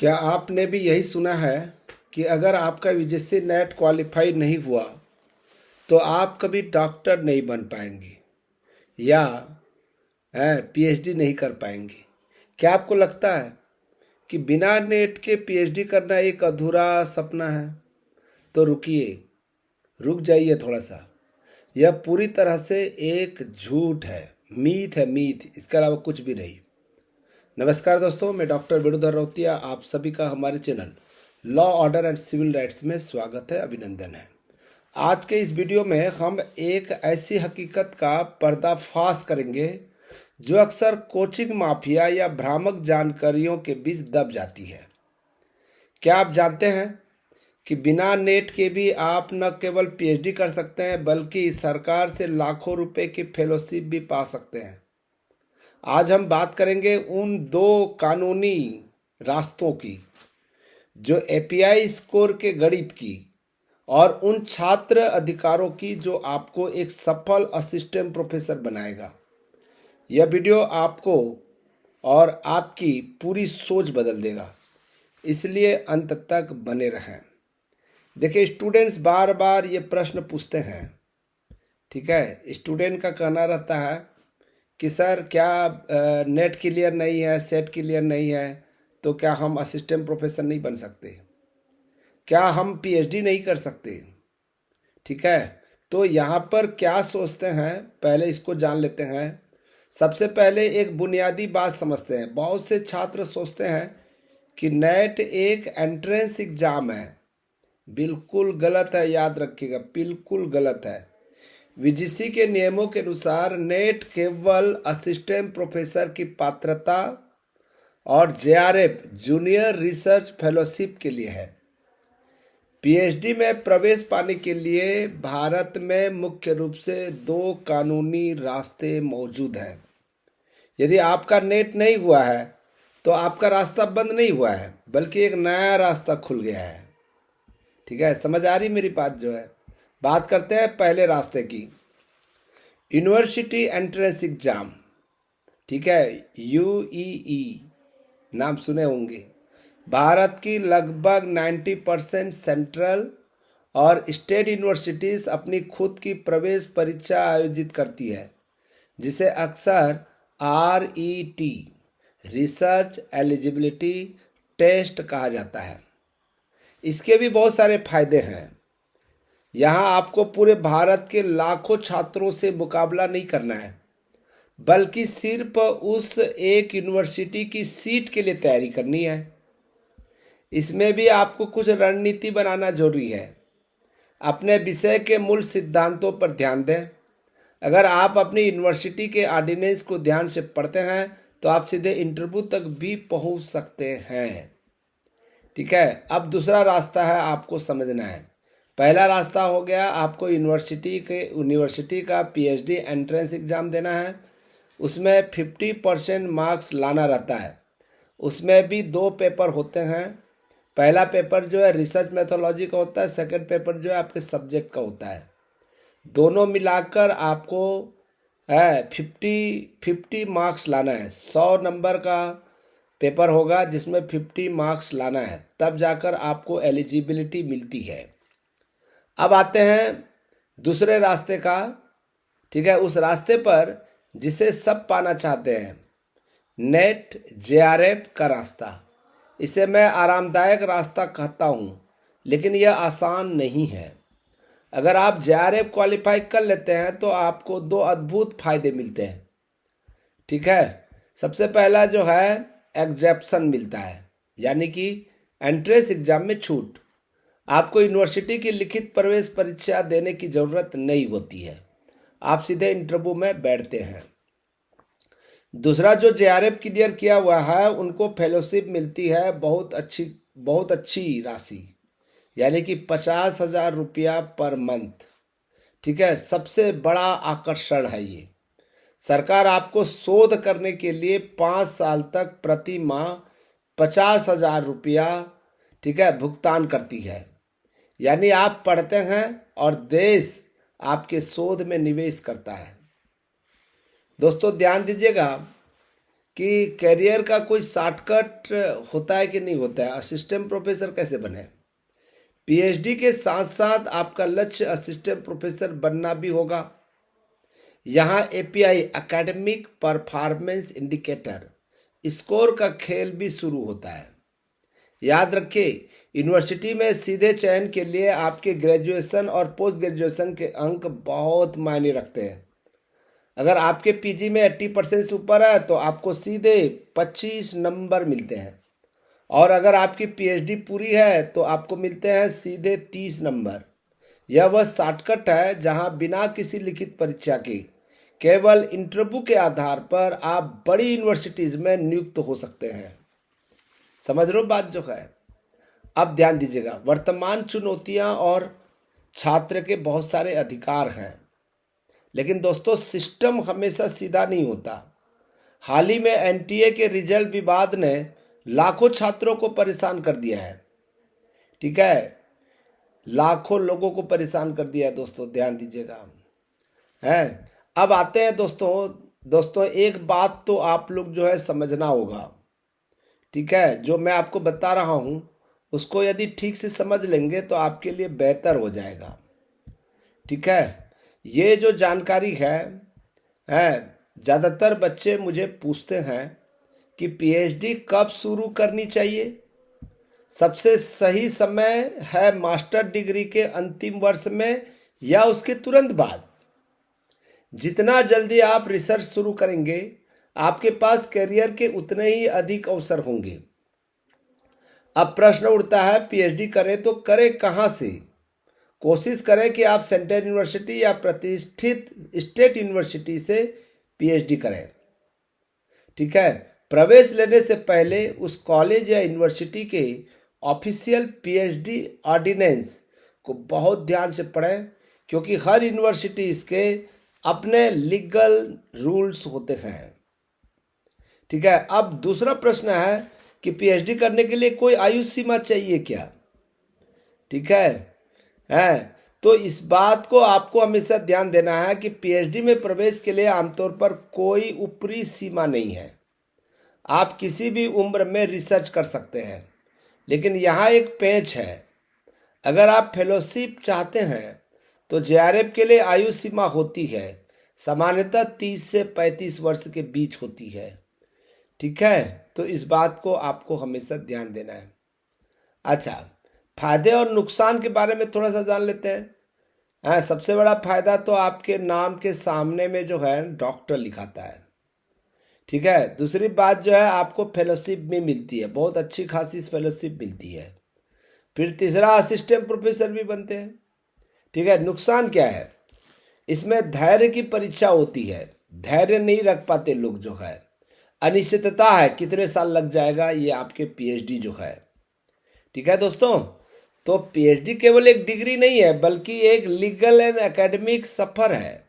क्या आपने भी यही सुना है कि अगर आपका यूजीसी नेट क्वालिफाई नहीं हुआ तो आप कभी डॉक्टर नहीं बन पाएंगे या पीएचडी नहीं कर पाएंगे। क्या आपको लगता है कि बिना नेट के पीएचडी करना एक अधूरा सपना है? तो रुक जाइए थोड़ा सा। यह पूरी तरह से एक झूठ है, मीथ है, मीथ, इसके अलावा कुछ भी नहीं। नमस्कार दोस्तों, मैं डॉक्टर वेणुधर रौतिया आप सभी का हमारे channel law order and civil rights में स्वागत है, अभिनंदन है। आज के इस वीडियो में हम एक ऐसी हकीकत का पर्दाफाश करेंगे जो अक्सर कोचिंग माफिया या भ्रामक जानकारियों के बीच दब जाती है। क्या आप जानते हैं कि बिना नेट के भी आप न केवल पीएचडी कर सकते हैं बल्कि सरकार से लाखों रुपए की फेलोशिप भी पा सकते हैं। आज हम बात करेंगे उन दो कानूनी रास्तों की जो एपीआई स्कोर के गणित की और उन छात्र अधिकारों की जो आपको एक सफल असिस्टेंट प्रोफेसर बनाएगा। यह वीडियो आपको और आपकी पूरी सोच बदल देगा, इसलिए अंत तक बने रहें। देखिए, स्टूडेंट्स बार बार ये प्रश्न पूछते हैं, ठीक है। स्टूडेंट का कहना रहता है कि सर क्या नेट क्लियर नहीं है, सेट क्लियर नहीं है, तो क्या हम असिस्टेंट प्रोफेसर नहीं बन सकते? क्या हम पीएचडी नहीं कर सकते? ठीक है, तो यहाँ पर क्या सोचते हैं, पहले इसको जान लेते हैं। सबसे पहले एक बुनियादी बात समझते हैं। बहुत से छात्र सोचते हैं कि नेट एक एंट्रेंस एग्जाम है। बिल्कुल गलत है, याद रखिएगा, बिल्कुल गलत है। यूजीसी के नियमों के अनुसार नेट केवल असिस्टेंट प्रोफेसर की पात्रता और जेआरएफ जूनियर रिसर्च फेलोशिप के लिए है। पीएचडी में प्रवेश पाने के लिए भारत में मुख्य रूप से दो कानूनी रास्ते मौजूद हैं। यदि आपका नेट नहीं हुआ है तो आपका रास्ता बंद नहीं हुआ है, बल्कि एक नया रास्ता खुल गया है। ठीक है, समझ आ रही मेरी बात जो है। बात करते हैं पहले रास्ते की, यूनिवर्सिटी एंट्रेंस एग्जाम। ठीक है, यूईई नाम सुने होंगे। भारत की लगभग 90% सेंट्रल और स्टेट यूनिवर्सिटीज अपनी खुद की प्रवेश परीक्षा आयोजित करती है, जिसे अक्सर आरईटी रिसर्च एलिजिबिलिटी टेस्ट कहा जाता है। इसके भी बहुत सारे फायदे हैं। यहाँ आपको पूरे भारत के लाखों छात्रों से मुकाबला नहीं करना है, बल्कि सिर्फ उस एक यूनिवर्सिटी की सीट के लिए तैयारी करनी है। इसमें भी आपको कुछ रणनीति बनाना जरूरी है। अपने विषय के मूल सिद्धांतों पर ध्यान दें। अगर आप अपनी यूनिवर्सिटी के ऑर्डिनेंस को ध्यान से पढ़ते हैं तो आप सीधे इंटरव्यू तक भी पहुंच सकते हैं। ठीक है, अब दूसरा रास्ता है, आपको समझना है। पहला रास्ता हो गया, आपको यूनिवर्सिटी का पीएचडी एंट्रेंस एग्जाम देना है। उसमें 50% मार्क्स लाना रहता है। उसमें भी दो पेपर होते हैं। पहला पेपर जो है रिसर्च मेथोलॉजी का होता है, सेकंड पेपर जो है आपके सब्जेक्ट का होता है। दोनों मिलाकर आपको 50 मार्क्स लाना है। 100 नंबर का पेपर होगा जिसमें 50 मार्क्स लाना है, तब जाकर आपको एलिजिबिलिटी मिलती है। अब आते हैं दूसरे रास्ते का। ठीक है, उस रास्ते पर जिसे सब पाना चाहते हैं, नेट जेआरएफ का रास्ता। इसे मैं आरामदायक रास्ता कहता हूँ, लेकिन यह आसान नहीं है। अगर आप जेआरएफ क्वालिफाई कर लेते हैं तो आपको दो अद्भुत फायदे मिलते हैं। ठीक है, सबसे पहला जो है एग्जेप्शन मिलता है, यानी कि एंट्रेंस एग्जाम में छूट। आपको यूनिवर्सिटी की लिखित प्रवेश परीक्षा देने की ज़रूरत नहीं होती है, आप सीधे इंटरव्यू में बैठते हैं। दूसरा, जो जेआरएफ क्लियर किया हुआ है उनको फेलोशिप मिलती है, बहुत अच्छी राशि, यानी कि 50,000 रुपया पर मंथ। ठीक है, सबसे बड़ा आकर्षण है ये। सरकार आपको शोध करने के लिए 5 साल तक प्रति माह 50,000 रुपया, ठीक है, भुगतान करती है। यानी आप पढ़ते हैं और देश आपके शोध में निवेश करता है। दोस्तों ध्यान दीजिएगा कि कैरियर का कोई शॉर्टकट होता है कि नहीं होता है, असिस्टेंट प्रोफेसर कैसे बने। पीएचडी के साथ साथ आपका लक्ष्य असिस्टेंट प्रोफेसर बनना भी होगा। यहाँ API academic performance indicator score का खेल भी शुरू होता है। याद रखिए, यूनिवर्सिटी में सीधे चयन के लिए आपके ग्रेजुएशन और पोस्ट ग्रेजुएशन के अंक बहुत मायने रखते हैं। अगर आपके पीजी में 80% से ऊपर है तो आपको सीधे 25 नंबर मिलते हैं, और अगर आपकी पीएचडी पूरी है तो आपको मिलते हैं सीधे 30 नंबर। यह वह शॉर्टकट है जहां बिना किसी लिखित परीक्षा के केवल इंटरव्यू के आधार पर आप बड़ी यूनिवर्सिटीज में नियुक्त हो सकते हैं। समझ रहे हो बात जो है। अब ध्यान दीजिएगा, वर्तमान चुनौतियां और छात्र के बहुत सारे अधिकार हैं, लेकिन दोस्तों सिस्टम हमेशा सीधा नहीं होता। हाल ही में एनटीए के रिजल्ट विवाद ने लाखों छात्रों को परेशान कर दिया है। ठीक है, लाखों लोगों को परेशान कर दिया है दोस्तों, ध्यान दीजिएगा। है, अब आते हैं दोस्तों एक बात तो आप लोग जो है समझना होगा। ठीक है, जो मैं आपको बता रहा हूं उसको यदि ठीक से समझ लेंगे तो आपके लिए बेहतर हो जाएगा। ठीक है, ये जो जानकारी है ज़्यादातर बच्चे मुझे पूछते हैं कि पीएचडी कब शुरू करनी चाहिए। सबसे सही समय है मास्टर डिग्री के अंतिम वर्ष में या उसके तुरंत बाद। जितना जल्दी आप रिसर्च शुरू करेंगे आपके पास करियर के उतने ही अधिक अवसर होंगे। अब प्रश्न उठता है, पीएचडी करें तो करें कहाँ से। कोशिश करें कि आप सेंट्रल यूनिवर्सिटी या प्रतिष्ठित स्टेट यूनिवर्सिटी से पीएचडी करें। ठीक है, प्रवेश लेने से पहले उस कॉलेज या यूनिवर्सिटी के ऑफिशियल पीएचडी ऑर्डिनेंस को बहुत ध्यान से पढ़ें, क्योंकि हर यूनिवर्सिटी इसके अपने लीगल रूल्स होते हैं। ठीक है, अब दूसरा प्रश्न है कि पीएचडी करने के लिए कोई आयु सीमा चाहिए क्या। ठीक है, तो इस बात को आपको हमेशा ध्यान देना है कि पीएचडी में प्रवेश के लिए आमतौर पर कोई ऊपरी सीमा नहीं है। आप किसी भी उम्र में रिसर्च कर सकते हैं, लेकिन यहाँ एक पेंच है। अगर आप फेलोशिप चाहते हैं तो जेआरएफ के लिए आयु सीमा होती है, सामान्यतः 30 से 35 वर्ष के बीच होती है। ठीक है, तो इस बात को आपको हमेशा ध्यान देना है। अच्छा, फायदे और नुकसान के बारे में थोड़ा सा जान लेते हैं। सबसे बड़ा फायदा तो आपके नाम के सामने में जो है डॉक्टर लिखाता है। ठीक है, दूसरी बात जो है आपको फेलोशिप भी मिलती है, बहुत अच्छी खासी फेलोशिप मिलती है। फिर तीसरा, असिस्टेंट प्रोफेसर भी बनते हैं। ठीक है, नुकसान क्या है, इसमें धैर्य की परीक्षा होती है, धैर्य नहीं रख पाते लोग जो है। अनिश्चितता है, कितने साल लग जाएगा ये आपके पीएचडी जो है। ठीक है दोस्तों, तो पीएचडी केवल एक डिग्री नहीं है बल्कि एक लीगल एंड एकेडमिक सफर है।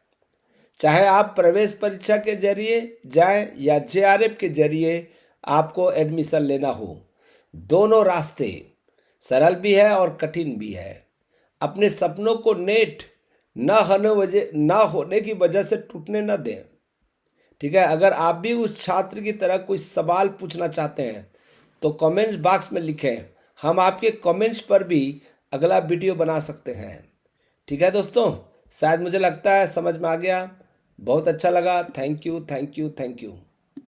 चाहे आप प्रवेश परीक्षा के जरिए जाएं या जेआरएफ के जरिए आपको एडमिशन लेना हो, दोनों रास्ते सरल भी है और कठिन भी है। अपने सपनों को नेट न होने की वजह से टूटने न दें। ठीक है, अगर आप भी उस छात्र की तरह कोई सवाल पूछना चाहते हैं तो कमेंट्स बॉक्स में लिखें, हम आपके कमेंट्स पर भी अगला वीडियो बना सकते हैं। ठीक है दोस्तों, शायद मुझे लगता है समझ में आ गया। बहुत अच्छा लगा। Thank you.